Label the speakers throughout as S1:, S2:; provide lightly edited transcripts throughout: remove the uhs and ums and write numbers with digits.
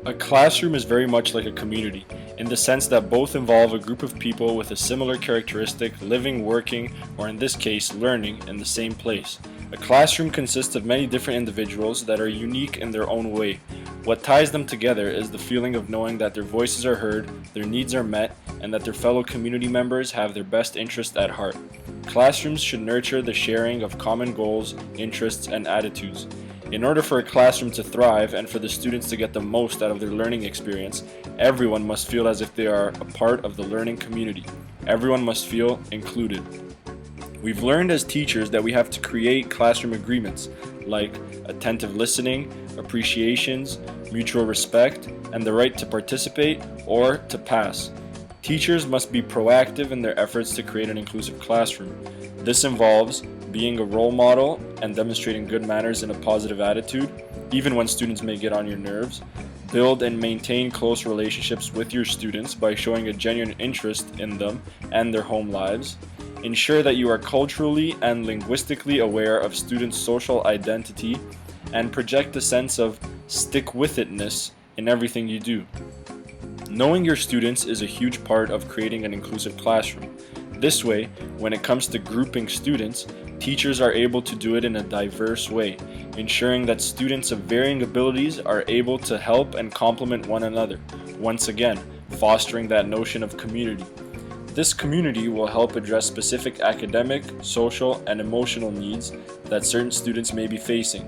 S1: A classroom is very much like a community, in the sense that both involve a group of people with a similar characteristic living, working, or in this case, learning in the same place. A classroom consists of many different individuals that are unique in their own way. What ties them together is the feeling of knowing that their voices are heard, their needs are met, and that their fellow community members have their best interest at heart. Classrooms should nurture the sharing of common goals, interests, and attitudes. In order for a classroom to thrive and for the students to get the most out of their learning experience, everyone must feel as if they are a part of the learning community. Everyone must feel included. We've learned as teachers that we have to create classroom agreements like attentive listening, appreciations, mutual respect, and the right to participate or to pass. Teachers must be proactive in their efforts to create an inclusive classroom. This involves being a role model and demonstrating good manners and a positive attitude, even when students may get on your nerves. Build and maintain close relationships with your students by showing a genuine interest in them and their home lives. Ensure that you are culturally and linguistically aware of students' social identity and project a sense of stick-with-itness in everything you do. Knowing your students is a huge part of creating an inclusive classroom. This way, when it comes to grouping students, teachers are able to do it in a diverse way, ensuring that students of varying abilities are able to help and complement one another, once again, fostering that notion of community. This community will help address specific academic, social, and emotional needs that certain students may be facing.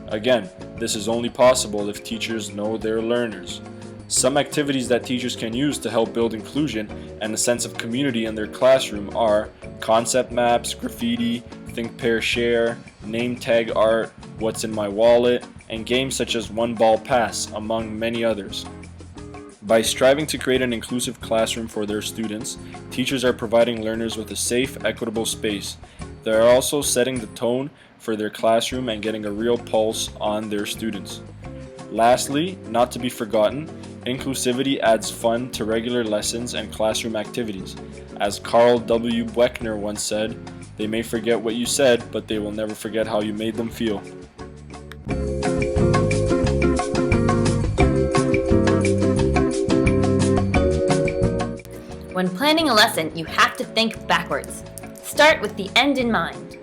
S1: Again, this is only possible if teachers know their learners. Some activities that teachers can use to help build inclusion and a sense of community in their classroom are concept maps, graffiti, think, pair, share, name tag art, what's in my wallet, and games such as One Ball Pass, among many others. By striving to create an inclusive classroom for their students, teachers are providing learners with a safe, equitable space. They are also setting the tone for their classroom and getting a real pulse on their students. Lastly, not to be forgotten, inclusivity adds fun to regular lessons and classroom activities. As Carl W. Buechner once said, "They may forget what you said, but they will never forget how you made them feel."
S2: When planning a lesson, you have to think backwards. Start with the end in mind.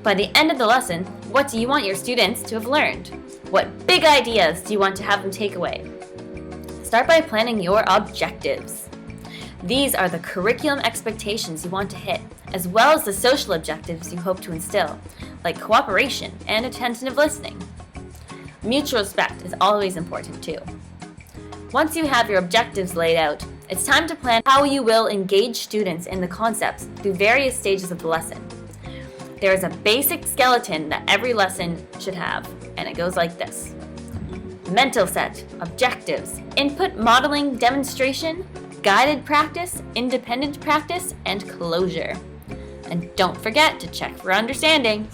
S2: By the end of the lesson, what do you want your students to have learned? What big ideas do you want to have them take away? Start by planning your objectives. These are the curriculum expectations you want to hit, as well as the social objectives you hope to instill, like cooperation and attentive listening. Mutual respect is always important too. Once you have your objectives laid out, it's time to plan how you will engage students in the concepts through various stages of the lesson. There is a basic skeleton that every lesson should have, and it goes like this: mental set, objectives, input, modeling, demonstration, guided practice, independent practice, and closure. And don't forget to check for understanding.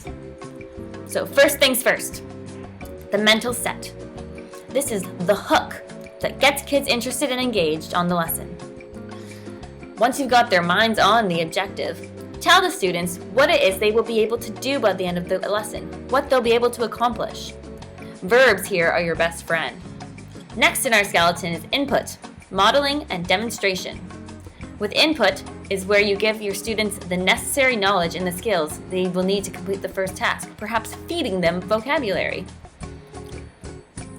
S2: So first things first, the mental set. This is the hook that gets kids interested and engaged on the lesson. Once you've got their minds on the objective, tell the students what it is they will be able to do by the end of the lesson, what they'll be able to accomplish. Verbs here are your best friend. Next in our skeleton is input, modeling, and demonstration. With input is where you give your students the necessary knowledge and the skills they will need to complete the first task, perhaps feeding them vocabulary.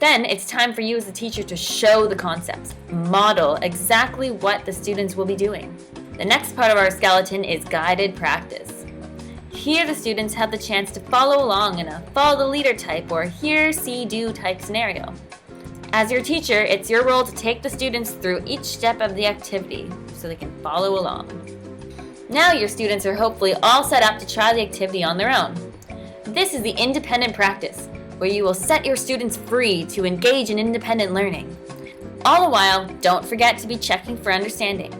S2: Then it's time for you as a teacher to show the concepts, model exactly what the students will be doing. The next part of our skeleton is guided practice. Here the students have the chance to follow along in a follow the leader type or hear, see, do type scenario. As your teacher, it's your role to take the students through each step of the activity so they can follow along. Now your students are hopefully all set up to try the activity on their own. This is the independent practice, where you will set your students free to engage in independent learning. All the while, don't forget to be checking for understanding.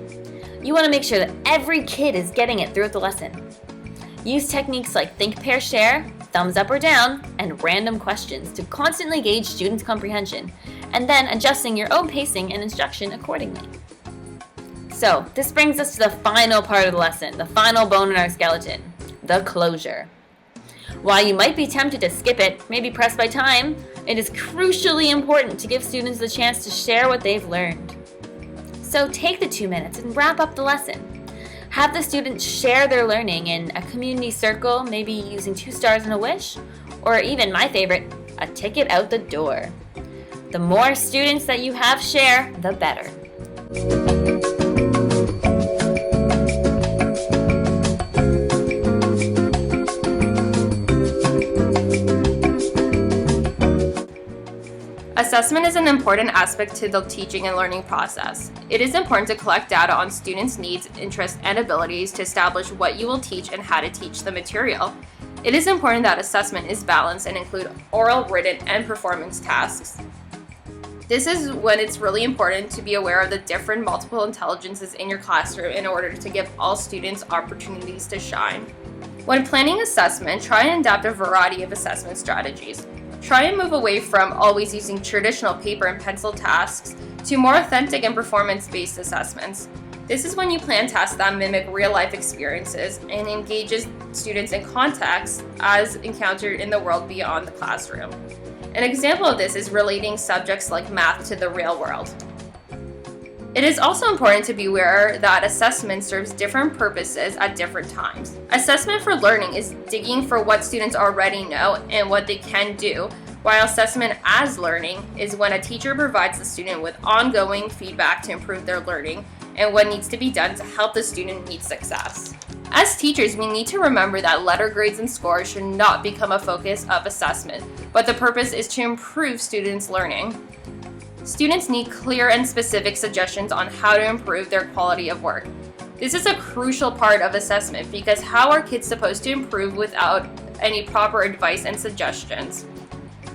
S2: You want to make sure that every kid is getting it throughout the lesson. Use techniques like think, pair, share, thumbs up or down, and random questions to constantly gauge students' comprehension, and then adjusting your own pacing and instruction accordingly. So, this brings us to the final part of the lesson, the final bone in our skeleton, the closure. While you might be tempted to skip it, maybe pressed by time, it is crucially important to give students the chance to share what they've learned. So take the 2 minutes and wrap up the lesson. Have the students share their learning in a community circle, maybe using 2 stars and a wish, or even my favorite, a ticket out the door. The more students that you have share, the better.
S3: Assessment is an important aspect to the teaching and learning process. It is important to collect data on students' needs, interests, and abilities to establish what you will teach and how to teach the material. It is important that assessment is balanced and include oral, written, and performance tasks. This is when it's really important to be aware of the different multiple intelligences in your classroom in order to give all students opportunities to shine. When planning assessment, try and adapt a variety of assessment strategies. Try and move away from always using traditional paper and pencil tasks to more authentic and performance-based assessments. This is when you plan tasks that mimic real-life experiences and engages students in contexts as encountered in the world beyond the classroom. An example of this is relating subjects like math to the real world. It is also important to be aware that assessment serves different purposes at different times. Assessment for learning is digging for what students already know and what they can do, while assessment as learning is when a teacher provides the student with ongoing feedback to improve their learning and what needs to be done to help the student meet success. As teachers, we need to remember that letter grades and scores should not become a focus of assessment, but the purpose is to improve students' learning. Students need clear and specific suggestions on how to improve their quality of work. This is a crucial part of assessment because how are kids supposed to improve without any proper advice and suggestions?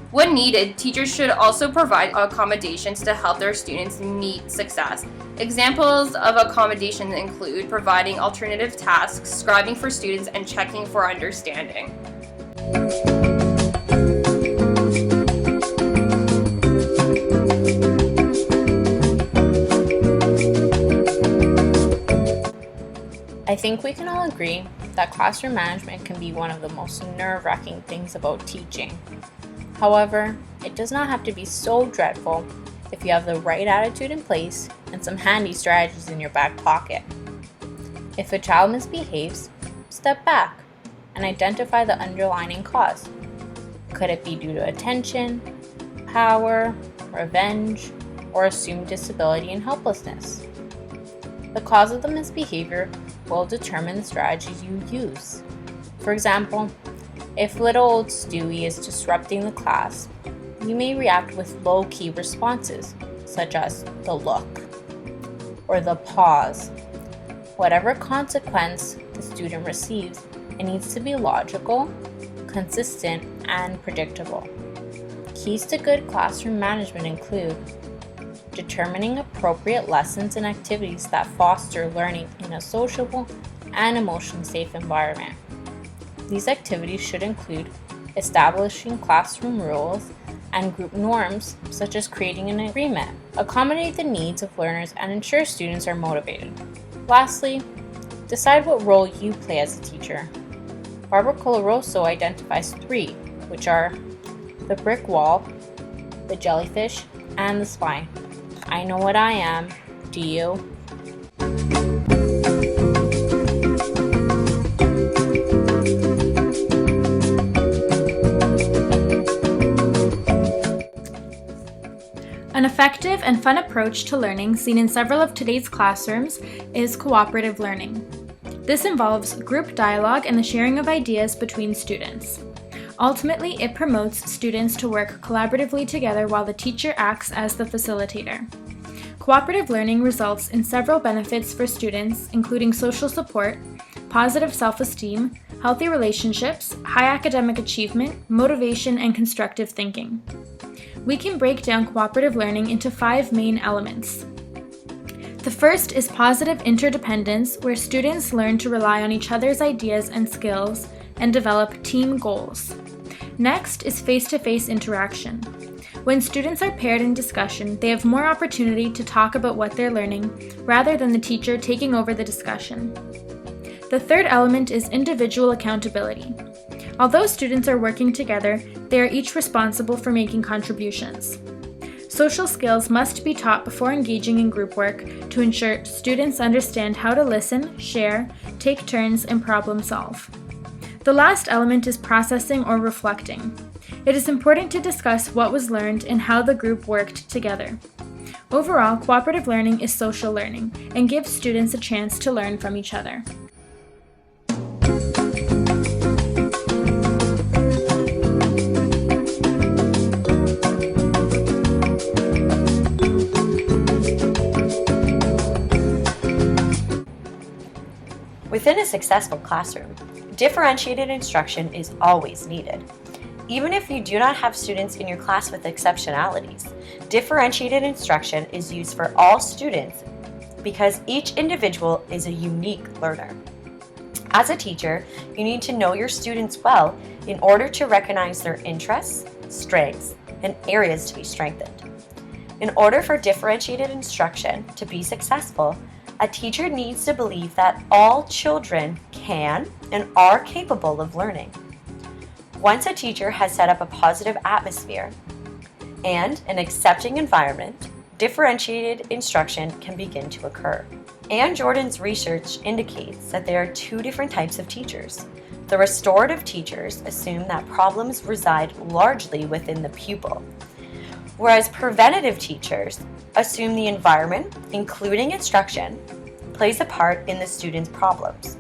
S3: When needed, teachers should also provide accommodations to help their students meet success. Examples of accommodations include providing alternative tasks, scribing for students, and checking for understanding.
S4: I think we can all agree that classroom management can be one of the most nerve-wracking things about teaching. However, it does not have to be so dreadful if you have the right attitude in place and some handy strategies in your back pocket. If a child misbehaves, step back and identify the underlying cause. Could it be due to attention, power, revenge, or assumed disability and helplessness? The cause of the misbehavior will determine the strategies you use. For example, if little old Stewie is disrupting the class, you may react with low-key responses, such as the look or the pause. Whatever consequence the student receives, it needs to be logical, consistent, and predictable. Keys to good classroom management include determining appropriate lessons and activities that foster learning in a sociable and emotionally safe environment. These activities should include establishing classroom rules and group norms, such as creating an agreement, accommodate the needs of learners, and ensure students are motivated. Lastly, decide what role you play as a teacher. Barbara Coloroso identifies 3, which are the brick wall, the jellyfish, and the spine. I know what I am. Do you?
S5: An effective and fun approach to learning seen in several of today's classrooms is cooperative learning. This involves group dialogue and the sharing of ideas between students. Ultimately, it promotes students to work collaboratively together while the teacher acts as the facilitator. Cooperative learning results in several benefits for students, including social support, positive self-esteem, healthy relationships, high academic achievement, motivation, and constructive thinking. We can break down cooperative learning into 5 main elements. The first is positive interdependence, where students learn to rely on each other's ideas and skills and develop team goals. Next is face-to-face interaction. When students are paired in discussion, they have more opportunity to talk about what they're learning rather than the teacher taking over the discussion. The third element is individual accountability. Although students are working together, they are each responsible for making contributions. Social skills must be taught before engaging in group work to ensure students understand how to listen, share, take turns, and problem solve. The last element is processing or reflecting. It is important to discuss what was learned and how the group worked together. Overall, cooperative learning is social learning and gives students a chance to learn from each other.
S6: Within a successful classroom, differentiated instruction is always needed. Even if you do not have students in your class with exceptionalities, differentiated instruction is used for all students because each individual is a unique learner. As a teacher, you need to know your students well in order to recognize their interests, strengths, and areas to be strengthened. In order for differentiated instruction to be successful, a teacher needs to believe that all children can and are capable of learning. Once a teacher has set up a positive atmosphere and an accepting environment, differentiated instruction can begin to occur. Anne Jordan's research indicates that there are two different types of teachers. The restorative teachers assume that problems reside largely within the pupil, whereas preventative teachers assume the environment, including instruction, plays a part in the student's problems.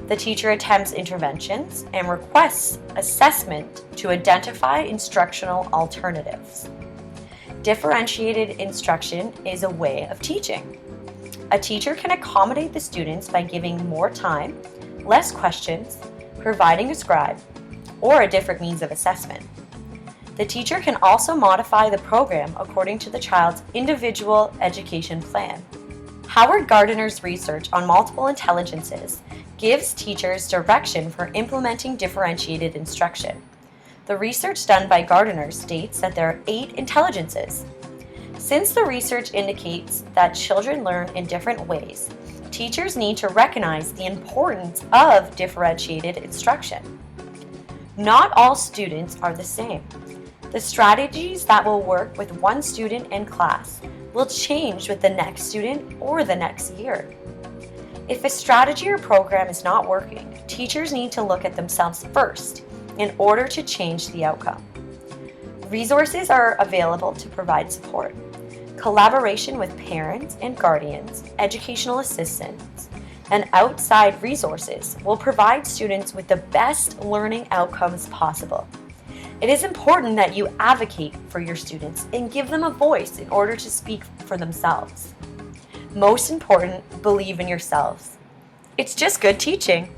S6: The teacher attempts interventions and requests assessment to identify instructional alternatives. Differentiated instruction is a way of teaching. A teacher can accommodate the students by giving more time, less questions, providing a scribe, or a different means of assessment. The teacher can also modify the program according to the child's individual education plan. Howard Gardner's research on multiple intelligences gives teachers direction for implementing differentiated instruction. The research done by Gardner states that there are 8 intelligences. Since the research indicates that children learn in different ways, teachers need to recognize the importance of differentiated instruction. Not all students are the same. The strategies that will work with one student in class will change with the next student or the next year. If a strategy or program is not working, teachers need to look at themselves first in order to change the outcome. Resources are available to provide support. Collaboration with parents and guardians, educational assistants, and outside resources will provide students with the best learning outcomes possible. It is important that you advocate for your students and give them a voice in order to speak for themselves. Most important, believe in yourselves. It's just good teaching.